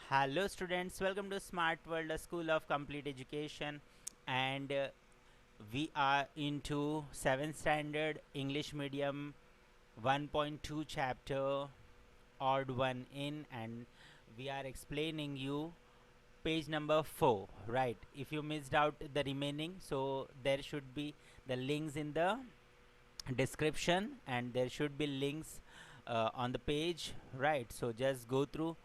Hello, students. Welcome to Smart World, a school of complete education, and we are into 7th standard English medium 1.2 chapter, odd one in, and we are explaining you page number 4. Right? If you missed out the remaining, so there should be the links in the description, and there should be links on the page. Right? So just go through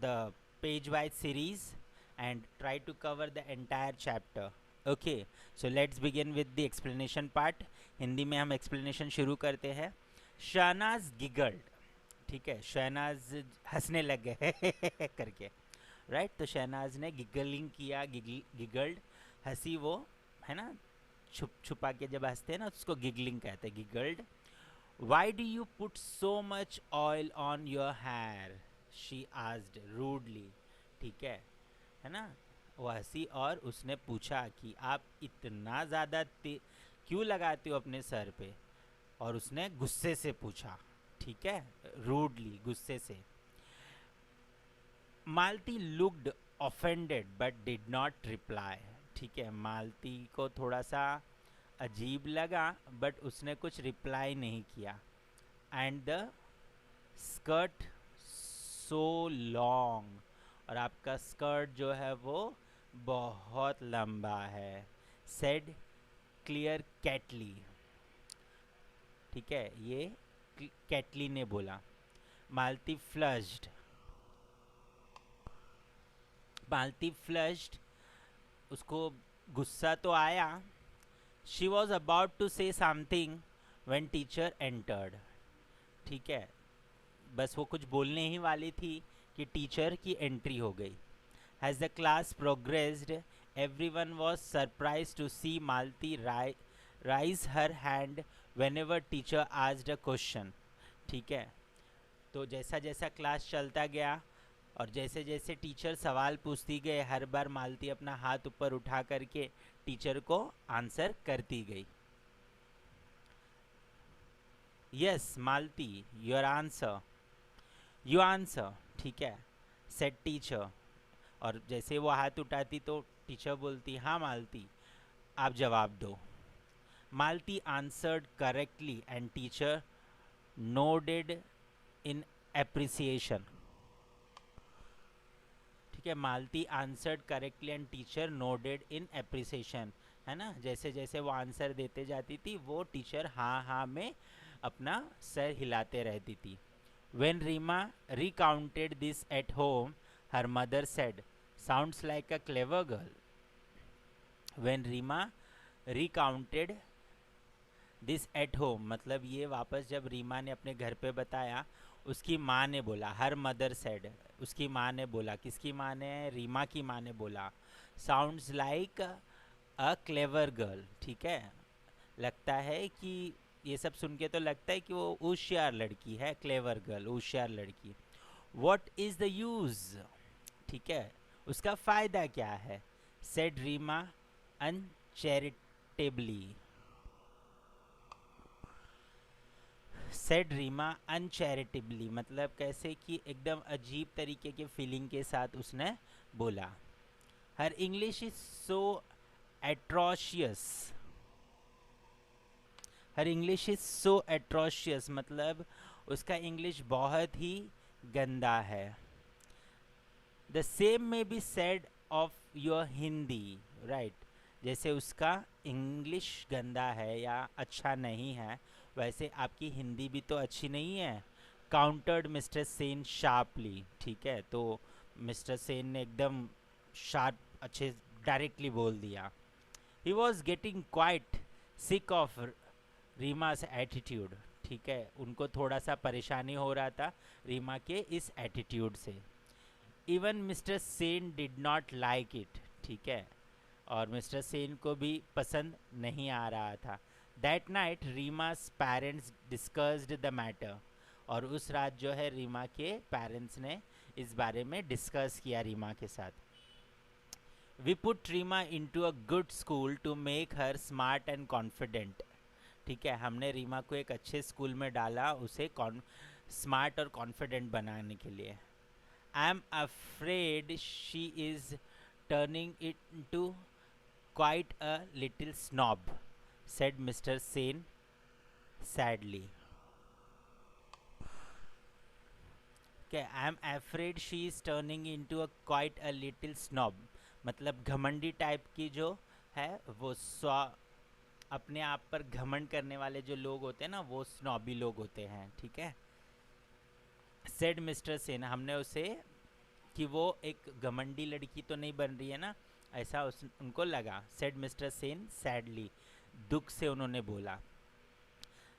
the page wise series and try to cover the entire chapter. Okay, so let's begin with the explanation part. Hindi में हम explanation शुरू करते हैं. Shehnaaz giggled. ठीक है, शहनाज हंसने लग गए करके. राइट, तो शहनाज ने गिगलिंग किया, गिगल्ड, हंसी वो, है ना, छुप छुपा के जब हंसते हैं ना उसको गिगलिंग कहते हैं, giggled. Why do you put so much oil on your hair, she asked rudely. ठीक है ना. वो हंसी और उसने पूछा कि आप इतना ज़्यादा क्यों लगाते हो अपने सर पे, और उसने गुस्से से पूछा. ठीक है, रूडली, गुस्से से. Malati looked offended but did not reply. ठीक है, मालती को थोड़ा सा अजीब लगा बट उसने कुछ रिप्लाई नहीं किया. And the skirt so long, और आपका स्कर्ट जो है वो बहुत लंबा है. Said Claire curtly. ठीक है, ये कैटली ने बोला. मालती फ्लश्ड. मालती फ्लश्ड, उसको गुस्सा तो आया. She was about to say something when teacher entered. ठीक है, बस वो कुछ बोलने ही वाली थी कि टीचर की एंट्री हो गई. As the class progressed, everyone was surprised to see Malti raise her hand whenever teacher asked a question. ठीक है, तो जैसा जैसा क्लास चलता गया और जैसे जैसे टीचर सवाल पूछती गए, हर बार मालती अपना हाथ ऊपर उठा करके टीचर को आंसर करती गई. Yes Malti, your answer, you answer. ठीक है, सेड टीचर. और जैसे वो हाथ उठाती तो टीचर बोलती, हाँ मालती, आप जवाब दो. Malati answered correctly and teacher nodded in appreciation. ठीक है, Malati answered correctly and teacher nodded in appreciation. है ना, जैसे जैसे वो आंसर देते जाती थी वो टीचर हाँ हाँ में अपना सर हिलाते रहती थी. When Rima recounted this at home, her mother said, "Sounds like a clever girl." When Rima recounted this at home, मतलब ये वापस जब रीमा ने अपने घर पे बताया, उसकी माँ ने बोला. हर मदर सेड, उसकी माँ ने बोला. किसकी माँ ने? रीमा की माँ ने बोला. Sounds like a clever girl. ठीक है, लगता है कि ये सब सुन के तो लगता है कि वो होशियार लड़की है, क्लेवर गर्ल, होशियार लड़की. What is the use. ठीक है, उसका फ़ायदा क्या है? सेड रीमा अनचैरिटेबली. सेड रीमा अनचैरिटेबली मतलब कैसे कि एकदम अजीब तरीके के फीलिंग के साथ उसने बोला. हर English is so atrocious. Her English is so atrocious मतलब उसका इंग्लिश बहुत ही गंदा है. द सेम में be said of your Hindi. Right, जैसे उसका इंग्लिश गंदा है या अच्छा नहीं है, वैसे आपकी हिंदी भी तो अच्छी नहीं है. Countered mister Sen sharply. ठीक है, तो मिस्टर सेन ने एकदम शार्प अच्छे डायरेक्टली बोल दिया. He was getting quite sick of Reema's attitude. ठीक है, उनको थोड़ा सा परेशानी हो रहा था रीमा के इस एटीट्यूड से. Even mister Sen did not like it. ठीक है, और मिस्टर सेन को भी पसंद नहीं आ रहा था. That night Reema's parents discussed the matter. और उस रात जो है रीमा के पेरेंट्स ने इस बारे में डिस्कस किया रीमा के साथ. We put Reema into a good school to make her smart and confident. ठीक है, हमने रीमा को एक अच्छे स्कूल में डाला उसे स्मार्ट और कॉन्फिडेंट बनाने के लिए. I'm afraid she is turning it into quite a little snob, said Mr. Sen sadly. Okay, I'm afraid she is turning into a quite a little snob. मतलब घमंडी टाइप की जो है वो स्वा अपने आप पर घमंड करने वाले जो लोग होते हैं ना, वो स्नॉबी लोग होते हैं, ठीक है. सेड मिस्टर सेन, हमने उसे कि वो एक घमंडी लड़की तो नहीं बन रही है ना, ऐसा उनको लगा. सेड मिस्टर सेन सैडली, दुख से उन्होंने बोला.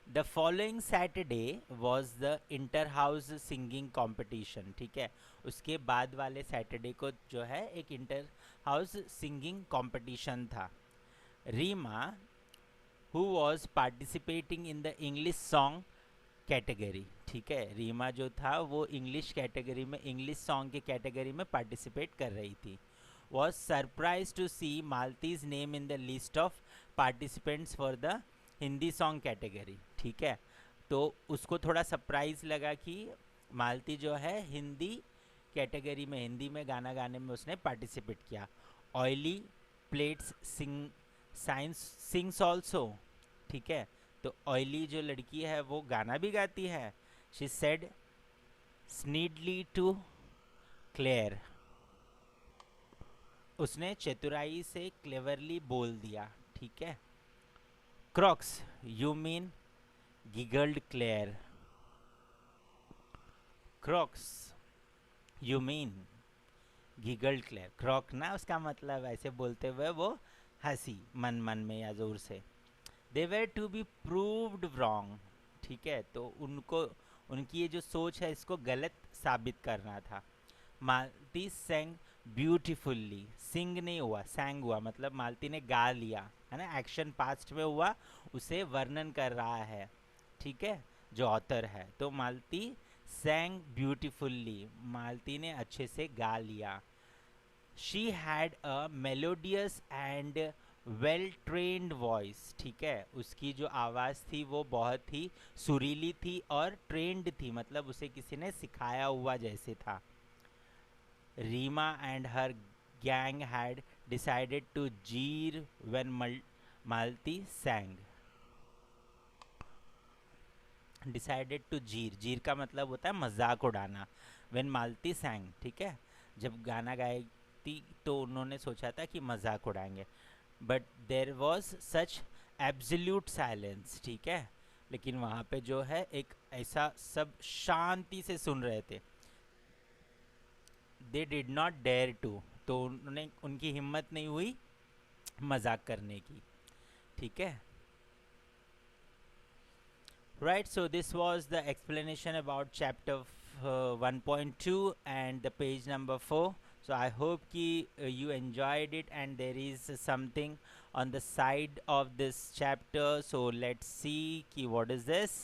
The following Saturday was the inter house singing competition. ठीक है, उसके बाद वाले सैटरडे को जो है एक इंटर हाउस सिंगिंग कॉम्पिटिशन था. Reema who was participating in the English song category. ठीक है, रीमा जो था वो इंग्लिश कैटेगरी में, इंग्लिश सॉन्ग के कैटेगरी में पार्टिसिपेट कर रही थी. Was surprise to see Malti's name in the list of participants for the Hindi song category. ठीक है, तो उसको थोड़ा सरप्राइज लगा कि मालती जो है हिंदी कैटेगरी में, हिंदी में गाना गाने में उसने पार्टिसिपेट किया. Oily plates sings also. ठीक है, तो ऑयली जो लड़की है वो गाना भी गाती है. She said snidely to Claire. उसने चतुराई से क्लेवरली बोल दिया. ठीक है. Crocs, you mean, giggled Claire. Crocs, you mean, giggled Claire. Crock ना उसका मतलब ऐसे बोलते हुए वो हंसी मन मन में या जोर से. They were to be proved wrong. ठीक है, तो उनको उनकी ये जो सोच है इसको गलत साबित करना था. मालती सेंग ब्यूटिफुल्ली. सिंग नहीं हुआ, सैंग हुआ, मतलब मालती ने गा लिया है ना, एक्शन पास्ट में हुआ, उसे वर्णन कर रहा है. ठीक है, जो ऑथर है. तो मालती सैंग ब्यूटिफुल्ली, मालती ने अच्छे से गा लिया. She had a melodious and well trained voice. ठीक है, उसकी जो आवाज़ थी वो बहुत ही सुरीली थी और ट्रेंड थी, मतलब उसे किसी ने सिखाया हुआ जैसे था. Reema and her gang had decided to jeer when Malati sang. Decided to jeer, jeer का मतलब होता है मजाक उड़ाना. व्हेन मालती सैंग, ठीक है, जब गाना गाती तो उन्होंने सोचा था कि मजाक उड़ाएंगे. But there was such absolute silence. ठीक है, लेकिन वहाँ पे जो है एक ऐसा, सब शांति से सुन रहे थे. They did not dare to, तो उन्होंने, उनकी हिम्मत नहीं हुई मजाक करने की. ठीक है. Right, so this was the explanation about chapter 1.2 and the page number 4. So I hope ki you enjoyed it, and there is something on the side of this chapter. So let's see ki what is this.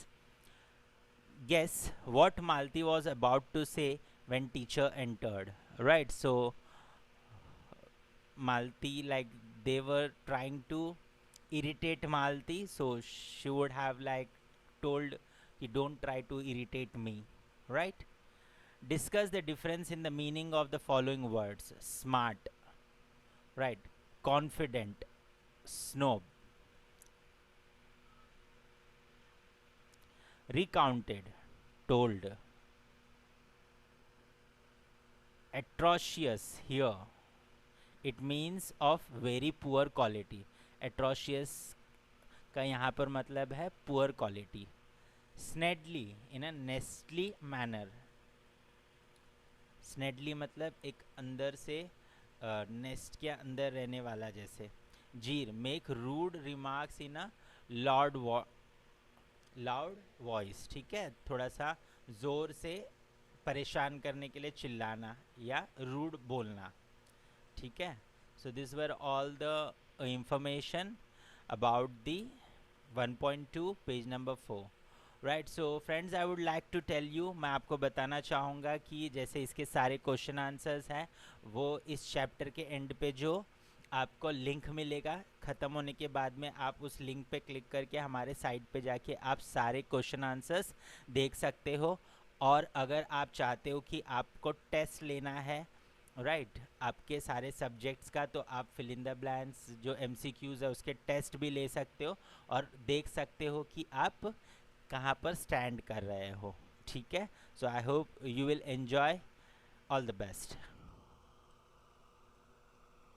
Guess what Malti was about to say when teacher entered. Right, so Malti, like, they were trying to irritate Malti, so she would have like told कि don't try to irritate me. Right, discuss the difference in the meaning of the following words. Smart, right, confident, snob. Recounted, told. Atrocious, here it means of very poor quality. Atrocious का यहाँ पर मतलब है poor quality. स्नेडली, इन अ नेस्टली manner. स्नेडली मतलब एक अंदर से nest के अंदर रहने वाला जैसे. Jeer, make rude remarks in a loud voice. ठीक है, थोड़ा सा ज़ोर से परेशान करने के लिए चिल्लाना या रूड बोलना. ठीक है. So this were all the information about the 1.2 page number 4. Right, so friends, I would like to tell you, मैं आपको बताना चाहूँगा कि जैसे इसके सारे क्वेश्चन आंसर्स हैं वो इस चैप्टर के एंड पे जो आपको लिंक मिलेगा ख़त्म होने के बाद में, आप उस लिंक पे क्लिक करके हमारे साइट पे जाके आप सारे क्वेश्चन आंसर्स देख सकते हो. और अगर आप चाहते हो कि आपको टेस्ट लेना है राइट आपके सारे सब्जेक्ट्स का, तो आप फिल इन द ब्लैंक्स जो MCQs है उसके टेस्ट भी ले सकते हो और देख सकते हो कि आप कहाँ पर स्टैंड कर रहे हो। ठीक है, so I hope you will enjoy. All the best.